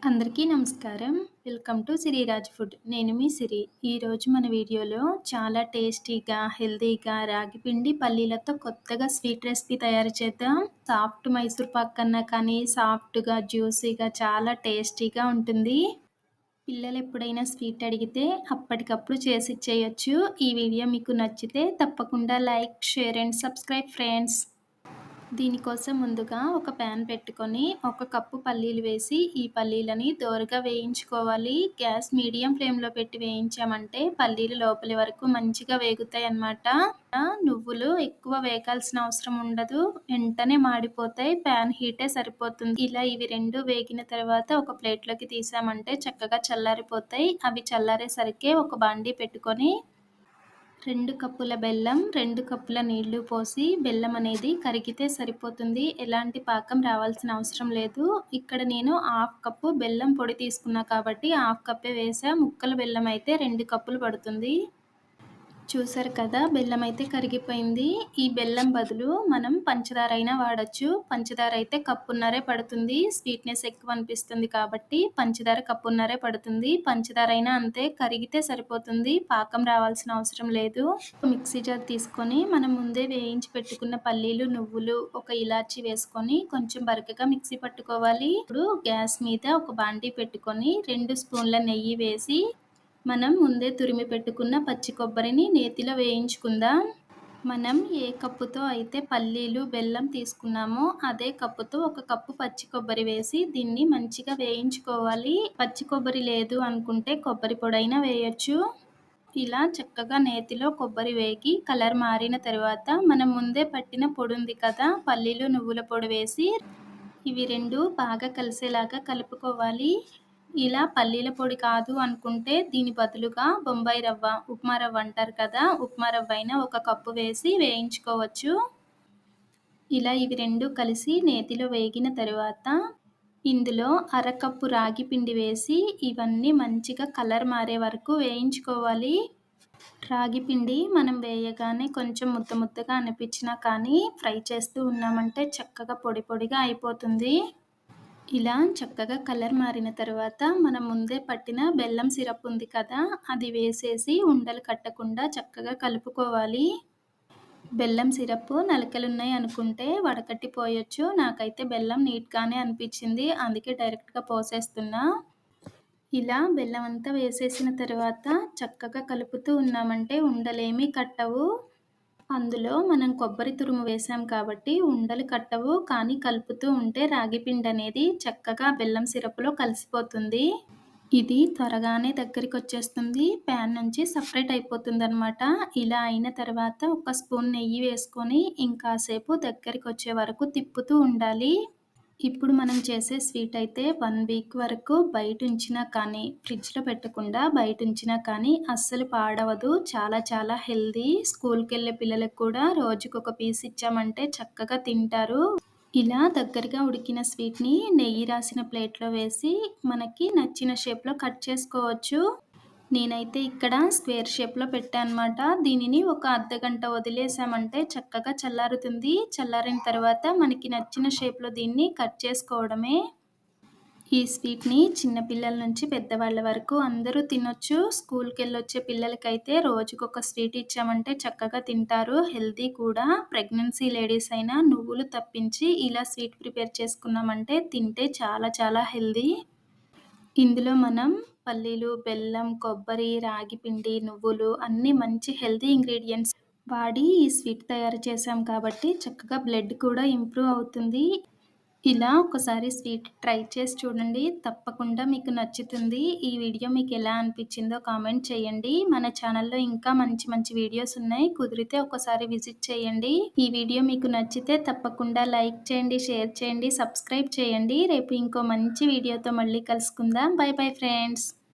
అందరికీ నమస్కారం. Welcome to Siriraj food. నేను మీ సిరి. ఈరోజు మన వీడియోలో చాలా టేస్టీగా, హెల్తీగా రాగి పిండి, పల్లీలతో కొత్తగా స్వీట్ రెసిపీ తయారు చేద్దాం. సాఫ్ట్ మైసూర్ పాక్ కన్నా కానీ సాఫ్ట్‌గా, జ్యూసీగా చాలా టేస్టీగా ఉంటుంది. పిల్లలు ఎప్పుడైనా స్వీట్ అడిగితే అప్పటికప్పుడు చేసిచ్చేయొచ్చు. ఈ వీడియో మీకు నచ్చితే తప్పకుండా like, share and subscribe friends. దీనికోసం ముందుగా ఒక ప్యాన్ పెట్టుకొని, ఒక కప్పు పల్లీలు వేసి, ఈ పల్లీలని దోరగా వేయించుకోవాలి. గ్యాస్ మీడియం ఫ్లేమ్‌లో పెట్టి వేయించామంటే పల్లీలు లోపలి వరకు మంచిగా వేగుతాయన్నమాట. నువ్వులు ఎక్కువ వేగాల్సిన అవసరం ఉండదు. వెంటనే మాడిపోతాయి. ప్యాన్ హీటే సరిపోతుంది. ఇలా ఇవి 2 వేగిన తర్వాత ఒక ప్లేట్‌లోకి తీసామంటే చక్కగా చల్లారిపోతాయి. అవి చల్లారేసరికే ఒక బాండీ పెట్టుకొని 2 కప్పుల బెల్లం, 2 కప్పుల నీళ్లు పోసి బెల్లం అనేది కరిగితే సరిపోతుంది. ఎలాంటి పాకం రావాల్సిన అవసరం లేదు. ఇక్కడ నేను హాఫ్ కప్పు బెల్లం పొడి తీసుకున్నా కాబట్టి హాఫ్ కప్పే వేసా. ముక్కల బెల్లం అయితే 2 కప్పులు పడుతుంది. చూసారు కదా! బెల్లమైతే కరిగిపోయింది. ఈ బెల్లం బదులు మనం పంచదార అయినా వాడొచ్చు. పంచదార అయితే కప్పున్నరే పడుతుంది. స్వీట్‌నెస్ ఎక్కువ అనిపిస్తుంది కాబట్టి పంచదార కప్పున్నరే పడుతుంది. పంచదార అయినా అంతే కరిగితే సరిపోతుంది. పాకం రావాల్సిన అవసరం లేదు. మిక్సీ జార్ తీసుకొని మనం ముందే వేయించి పెట్టుకున్న పల్లీలు, నువ్వులు, ఒక ఇలాచీ వేసుకొని కొంచెం బరకగా మిక్సీ పట్టుకోవాలి. ఇప్పుడు గ్యాస్ మీద ఒక బాండీ పెట్టుకొని 2 స్పూన్ల నెయ్యి వేసి మనం ముందే తురిమి పెట్టుకున్న పచ్చి కొబ్బరిని నేతిలో వేయించుకుందాం. మనం ఏ కప్పుతో అయితే పల్లీలు, బెల్లం తీసుకున్నామో అదే కప్పుతో ఒక కప్పు పచ్చి కొబ్బరి వేసి దీన్ని మంచిగా వేయించుకోవాలి. పచ్చి కొబ్బరి లేదు అనుకుంటే కొబ్బరి పొడైనా వేయొచ్చు. ఇలా చక్కగా నేతిలో కొబ్బరి వేగి కలర్ మారిన తర్వాత మనం ముందే పట్టిన పొడి ఉంది కదా, పల్లీలు, నువ్వుల పొడి వేసి ఇవి 2 బాగా కలిసేలాగా కలుపుకోవాలి. ఇలా పల్లీల పొడి కాదు అనుకుంటే దీని బదులుగా బొంబాయి రవ్వ, ఉప్మా రవ్వ అంటారు కదా, ఉప్మా రవ్వ అయినా ఒక కప్పు వేసి వేయించుకోవచ్చు. ఇలా ఇవి 2 కలిసి నేతిలో వేగిన తరువాత ఇందులో అరకప్పు రాగి పిండి వేసి ఇవన్నీ మంచిగా కలర్ మారే వరకు వేయించుకోవాలి. రాగి పిండి మనం వేయగానే కొంచెం ముద్ద ముద్దగా అనిపించినా కానీ ఫ్రై చేస్తూ ఉన్నామంటే చక్కగా పొడి పొడిగా అయిపోతుంది. ఇలా చక్కగా కలర్ మారిన తర్వాత మనం ముందే పట్టిన బెల్లం సిరప్ ఉంది కదా, అది వేసేసి ఉండలు కట్టకుండా చక్కగా కలుపుకోవాలి. బెల్లం సిరప్ నలకలున్నాయి అనుకుంటే వడకట్టి పోయొచ్చు. నాకైతే బెల్లం నీట్‌గానే అనిపించింది. అందుకే డైరెక్ట్‌గా పోసేస్తున్నా. ఇలా బెల్లం అంతా వేసేసిన తర్వాత చక్కగా కలుపుతూ ఉన్నామంటే ఉండలేమీ కట్టవు. అందులో మనం కొబ్బరి తురుము వేసాం కాబట్టి ఉండలు కట్టవు. కానీ కలుపుతూ ఉంటే రాగి పిండి అనేది చక్కగా బెల్లం సిరప్‌లో కలిసిపోతుంది. ఇది త్వరగానే దగ్గరికొచ్చేస్తుంది. ప్యాన్ నుంచి సెపరేట్ అయిపోతుందనమాట. ఇలా అయిన తర్వాత ఒక స్పూన్ నెయ్యి వేసుకొని ఇంకాసేపు దగ్గరికొచ్చే వరకు తిప్పుతూ ఉండాలి. ఇప్పుడు మనం చేసే స్వీట్ అయితే 1 వీక్ వరకు బయటుంచినా కానీ, ఫ్రిడ్జ్‌లో పెట్టకుండా బయటుంచినా కానీ అస్సలు పాడవదు. చాలా చాలా హెల్తీ. స్కూల్‌కెళ్ళే పిల్లలకు కూడా రోజుకొక పీస్ ఇచ్చామంటే చక్కగా తింటారు. ఇలా దగ్గరగా ఉడికిన స్వీట్‌ని నెయ్యి రాసిన ప్లేట్‌లో వేసి మనకి నచ్చిన షేప్‌లో కట్ చేసుకోవచ్చు. నేనైతే ఇక్కడ స్క్వేర్ షేప్‌లో పెట్టా అనమాట. దీనిని ఒక అర్ధగంట వదిలేసామంటే చక్కగా చల్లారుతుంది. చల్లారిన తర్వాత మనకి నచ్చిన షేప్‌లో దీన్ని కట్ చేసుకోవడమే. ఈ స్వీట్‌ని చిన్న పిల్లల నుంచి పెద్దవాళ్ళ వరకు అందరూ తినొచ్చు. స్కూల్‌కెళ్ళొచ్చే పిల్లలకైతే రోజుకొక స్వీట్ ఇచ్చామంటే చక్కగా తింటారు. హెల్తీ కూడా. ప్రెగ్నెన్సీ లేడీస్ అయినా నువ్వులు తప్పించి ఇలా స్వీట్ ప్రిపేర్ చేసుకున్నామంటే తింటే చాలా చాలా హెల్తీ. ఇందులో మనం పల్లీలు, బెల్లం, కొబ్బరి, రాగి పిండి, నువ్వులు అన్నీ మంచి హెల్తీ ఇంగ్రీడియెంట్స్ వాడి ఈ స్వీట్ తయారు చేశాం కాబట్టి చక్కగా బ్లడ్ కూడా ఇంప్రూవ్ అవుతుంది. ఇలా ఒకసారి స్వీట్ ట్రై చేసి చూడండి. తప్పకుండా మీకు నచ్చుతుంది. ఈ వీడియో మీకు ఎలా అనిపించిందో కామెంట్ చేయండి. మన ఛానల్‌లో ఇంకా మంచి మంచి వీడియోస్ ఉన్నాయి. కుదిరితే ఒకసారి విజిట్ చేయండి. ఈ వీడియో మీకు నచ్చితే తప్పకుండా లైక్ చేయండి, షేర్ చేయండి, సబ్స్క్రైబ్ చేయండి. రేపు ఇంకో మంచి వీడియోతో మళ్ళీ కలుసుకుందాం. By bye friends.